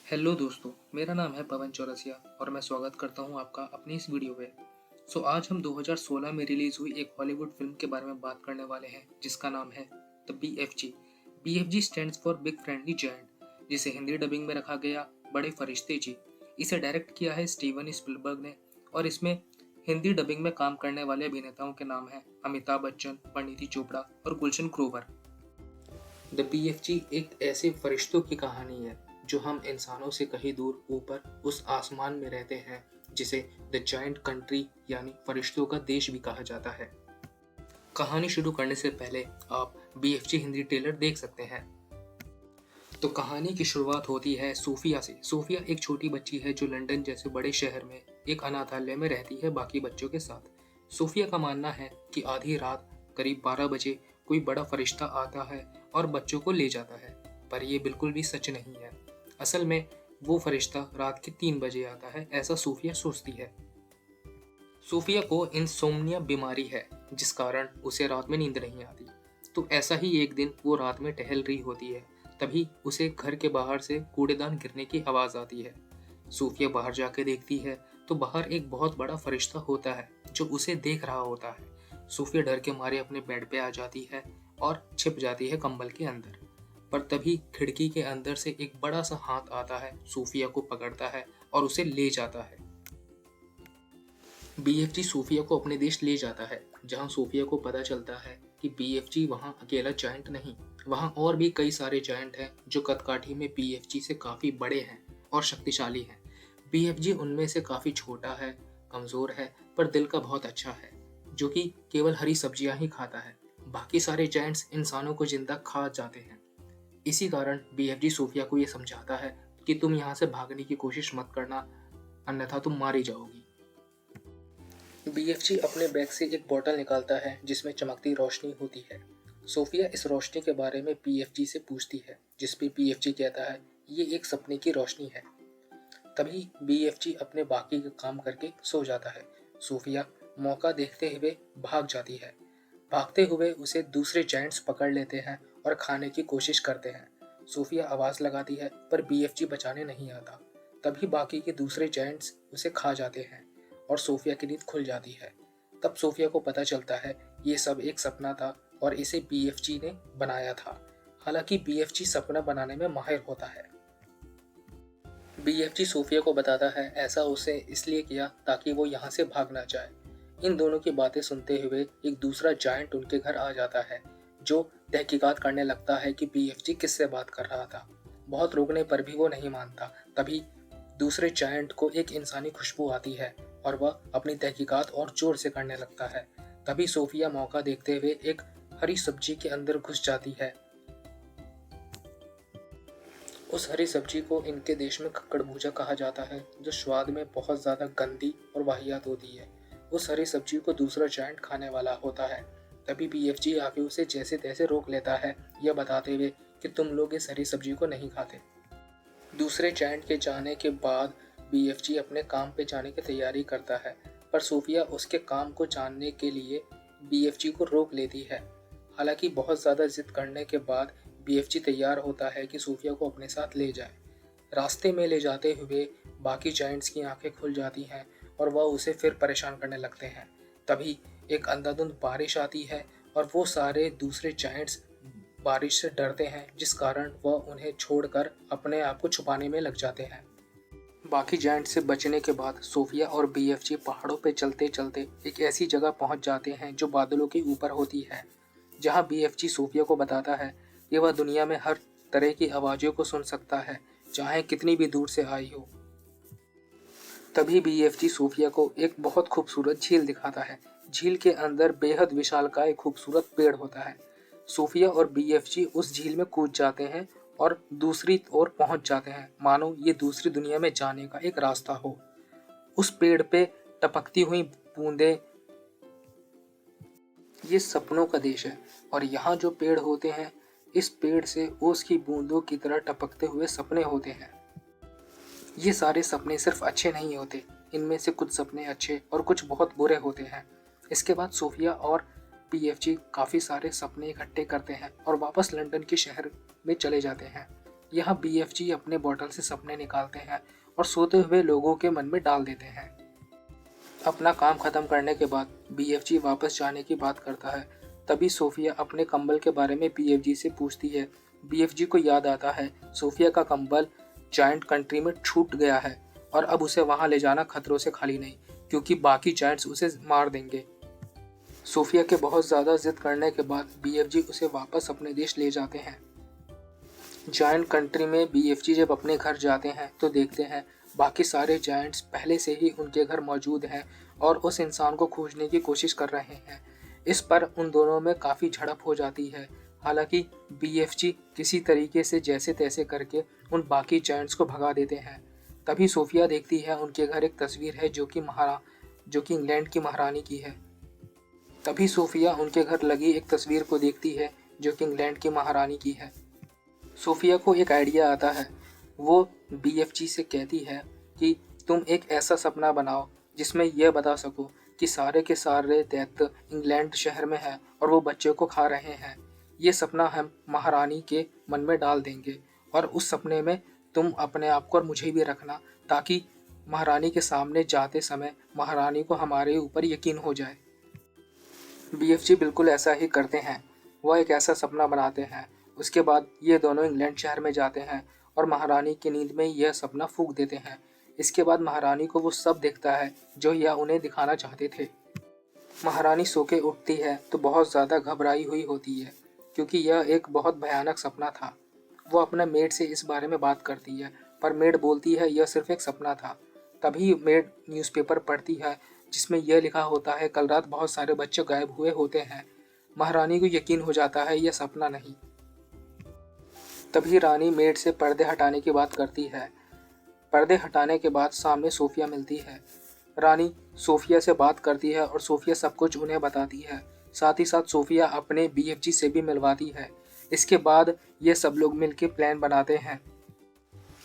Hello दोस्तों, मेरा नाम है पवन चौरसिया और मैं स्वागत करता हूं आपका अपनी इस वीडियो में। आज हम 2016 में रिलीज हुई एक हॉलीवुड फिल्म के बारे में बात करने वाले हैं जिसका नाम है the BFG। BFG stands for big friendly giant, जिसे हिंदी डबिंग में रखा गया बड़े फरिश्ते जी। इसे डायरेक्ट किया है स्टीवन स्पिलबर्ग ने और इसमें हिंदी डबिंग में काम करने वाले अभिनेताओं के नाम हैं अमिताभ बच्चन, परिणीति चोपड़ा और गुलशन ग्रोवर। द BFG एक ऐसे फरिश्तों की कहानी है जो हम इंसानों से कहीं दूर ऊपर उस आसमान में रहते हैं जिसे द जायंट कंट्री यानी फरिश्तों का देश भी कहा जाता है। कहानी शुरू करने से पहले आप BFG हिंदी ट्रेलर देख सकते हैं। तो कहानी की शुरुआत होती है सूफिया से। सूफिया एक छोटी बच्ची है जो लंदन जैसे बड़े शहर में एक अनाथालय में रहती है बाकी बच्चों के साथ। सूफिया का मानना है कि आधी रात करीब 12 बजे कोई बड़ा फरिश्ता आता है और बच्चों को ले जाता है, पर यह बिल्कुल भी सच नहीं है। असल में वो फरिश्ता रात के 3 बजे आता है, ऐसा सूफिया सोचती है। सूफिया को इंसोम्निया बीमारी है जिस कारण उसे रात में नींद नहीं आती। तो ऐसा ही एक दिन वो रात में टहल रही होती है, तभी उसे घर के बाहर से कूड़ेदान गिरने की आवाज आती है। सूफिया बाहर जाके देखती है तो बाहर एक बहुत बड़ा फरिश्ता होता है जो उसे देख रहा होता है। सूफिया डर के मारे अपने बेड पे आ जाती है और छिप जाती है कंबल के अंदर। पर तभी खिड़की के अंदर से एक बड़ा सा हाथ आता है, सूफिया को पकड़ता है और उसे ले जाता है। BFG सूफिया को अपने देश ले जाता है, जहां सूफिया को पता चलता है कि BFG वहां अकेला जायंट नहीं, वहां और भी कई सारे जायंट हैं जो कदकाठी में BFG से काफी बड़े हैं और शक्तिशाली हैं। BFG उनमें से काफी छोटा है, कमजोर है, पर दिल का बहुत अच्छा है, जो कि केवल हरी सब्जियां ही खाता है। बाकी सारे जायंट्स इंसानों को जिंदा खा जाते हैं। इसी कारण BFG सूफिया को यह समझाता है कि तुम यहाँ से भागने की कोशिश मत करना, अन्यथा तुम मारी जाओगी। BFG अपने बैग से एक बोतल निकालता है जिसमें चमकती रोशनी होती है। सोफिया इस रोशनी के बारे में BFG से पूछती है, जिस पे BFG कहता है ये एक सपने की रोशनी है। तभी BFG अपने बाकी का काम करके सो जाता है। सोफिया मौका देखते हुए भाग जाती है। भागते हुए उसे दूसरे जायंट्स पकड़ लेते हैं और खाने की कोशिश करते हैं। सोफिया आवाज लगाती है पर BFG बचाने नहीं आता। तभी बाकी के दूसरे जायंट्स उसे खा जाते हैं और सोफिया की नींद खुल जाती है। तब सोफिया को पता चलता है ये सब एक सपना था और इसे BFG ने बनाया था। हालांकि BFG सपना बनाने में माहिर होता है। BFG सोफिया को बताता है ऐसा उसे इसलिए किया ताकि वो यहाँ से भाग ना जाए। इन दोनों की बातें सुनते हुए एक दूसरा जायंट उनके घर आ जाता है, जो तहकीकात करने लगता है कि BFG किससे बात कर रहा था। बहुत रोकने पर भी वो नहीं मानता। तभी दूसरे जायंट को एक इंसानी खुशबू आती है और वह अपनी तहकीकात और जोर से करने लगता है। तभी सोफिया मौका देखते हुए एक हरी सब्जी के अंदर घुस जाती है। उस हरी सब्जी को इनके देश में कक्कड़ भूजा कहा जाता है, जो स्वाद में बहुत ज्यादा गंदी और वाहियात होती है। उस हरी सब्जी को दूसरा जायंट खाने वाला होता है। तभी BFG आके उसे जैसे तैसे रोक लेता है, यह बताते हुए कि तुम लोग इस हरी सब्जी को नहीं खाते। दूसरे जायंट के जाने के बाद BFG अपने काम पे जाने की तैयारी करता है, पर सोफिया उसके काम को जानने के लिए BFG को रोक लेती है। हालांकि बहुत ज़्यादा जिद करने के बाद BFG तैयार होता है कि सोफिया को अपने साथ ले जाए। रास्ते में ले जाते हुए बाकी जायंट्स की आंखें खुल जाती हैं और वह उसे फिर परेशान करने लगते हैं। तभी एक अंधाधुंध बारिश आती है और वो सारे दूसरे जायंट्स बारिश से डरते हैं, जिस कारण वह उन्हें छोड़कर अपने आप को छुपाने में लग जाते हैं। बाकी जायंट से बचने के बाद सोफिया और BFG पहाड़ों पर चलते चलते एक ऐसी जगह पहुंच जाते हैं जो बादलों के ऊपर होती है, जहां BFG सोफिया को बताता है कि वह दुनिया में हर तरह की आवाज़ों को सुन सकता है, चाहे कितनी भी दूर से आई हो। तभी BFG सोफिया को एक बहुत खूबसूरत झील दिखाता है। झील के अंदर बेहद विशालकाय खूबसूरत पेड़ होता है। सोफिया और BFG उस झील में कूद जाते हैं और दूसरी ओर पहुंच जाते हैं, मानो ये दूसरी दुनिया में जाने का एक रास्ता हो। उस पेड़ पे टपकती हुई बूंदें, ये सपनों का देश है और यहाँ जो पेड़ होते हैं, इस पेड़ से ओस की बूंदों की तरह टपकते हुए सपने होते हैं। ये सारे सपने सिर्फ अच्छे नहीं होते, इनमें से कुछ सपने अच्छे और कुछ बहुत बुरे होते हैं। इसके बाद सोफिया और BFG काफ़ी सारे सपने इकट्ठे करते हैं और वापस लंदन के शहर में चले जाते हैं। यहाँ BFG अपने बोतल से सपने निकालते हैं और सोते हुए लोगों के मन में डाल देते हैं। अपना काम खत्म करने के बाद BFG वापस जाने की बात करता है। तभी सोफिया अपने कंबल के बारे में BFG से पूछती है। BFG को याद आता है सोफिया का कंबल जायंट कंट्री में छूट गया है और अब उसे वहां ले जाना खतरों से खाली नहीं, क्योंकि बाकी जायंट्स उसे मार देंगे। सोफिया के बहुत ज़्यादा जिद करने के बाद BFG उसे वापस अपने देश ले जाते हैं। जायंट कंट्री में BFG जब अपने घर जाते हैं तो देखते हैं बाकी सारे जायंट्स पहले से ही उनके घर मौजूद हैं और उस इंसान को खोजने की कोशिश कर रहे हैं। इस पर उन दोनों में काफ़ी झड़प हो जाती है। हालांकि BFG किसी तरीके से जैसे तैसे करके उन बाकी जायंट्स को भगा देते हैं। तभी सोफिया देखती है उनके घर एक तस्वीर है जो कि इंग्लैंड की महारानी की है। तभी सोफिया उनके घर लगी एक तस्वीर को देखती है जो कि इंग्लैंड की महारानी की है। सोफिया को एक आइडिया आता है। वो BFG से कहती है कि तुम एक ऐसा सपना बनाओ जिसमें यह बता सको कि सारे के सारे दैत्य इंग्लैंड शहर में है और वो बच्चे को खा रहे हैं। ये सपना हम महारानी के मन में डाल देंगे और उस सपने में तुम अपने आप को और मुझे भी रखना, ताकि महारानी के सामने जाते समय महारानी को हमारे ऊपर यकीन हो जाए। BFG बिल्कुल ऐसा ही करते हैं। वह एक ऐसा सपना बनाते हैं। उसके बाद ये दोनों इंग्लैंड शहर में जाते हैं और महारानी की नींद में यह सपना फूंक देते हैं। इसके बाद महारानी को वो सब दिखता है जो यह उन्हें दिखाना चाहते थे। महारानी सो के उठती है तो बहुत ज़्यादा घबराई हुई होती है, क्योंकि यह एक बहुत भयानक सपना था। वो अपने मेड से इस बारे में बात करती है, पर मेड बोलती है यह सिर्फ एक सपना था। तभी मेड न्यूज़पेपर पढ़ती है जिसमें यह लिखा होता है कल रात बहुत सारे बच्चे गायब हुए होते हैं। महारानी को यकीन हो जाता है यह सपना नहीं। तभी रानी मेड से पर्दे हटाने की बात करती है। पर्दे हटाने के बाद सामने सोफिया मिलती है। रानी सोफिया से बात करती है और सोफिया सब कुछ उन्हें बताती है। साथ ही साथ सोफिया अपने BFG से भी मिलवाती है। इसके बाद ये सब लोग मिलकर प्लान बनाते हैं।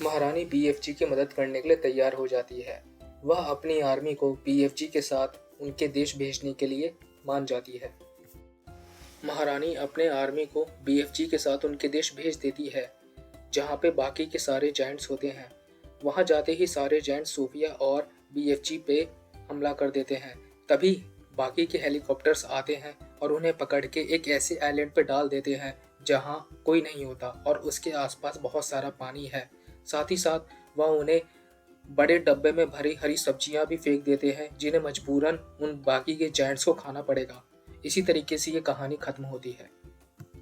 महारानी BFG की मदद करने के लिए तैयार हो जाती है। वह अपनी आर्मी को BFG के साथ उनके देश भेजने के लिए मान जाती है। महारानी अपने आर्मी को BFG के साथ उनके देश भेज देती है, जहाँ पे बाकी के सारे जायंट्स होते हैं। वहाँ जाते ही सारे जायंट्स सोफिया और BFG पे हमला कर देते हैं। तभी बाकी के हेलीकॉप्टर्स आते हैं और उन्हें पकड़ के एक ऐसे आइलैंड पे डाल देते हैं जहाँ कोई नहीं होता और उसके आसपास बहुत सारा पानी है। साथ ही साथ वह उन्हें बड़े डब्बे में भरी हरी सब्जियां भी फेंक देते हैं, जिन्हें मजबूरन उन बाकी के जायंट्स को खाना पड़ेगा। इसी तरीके से ये कहानी खत्म होती है।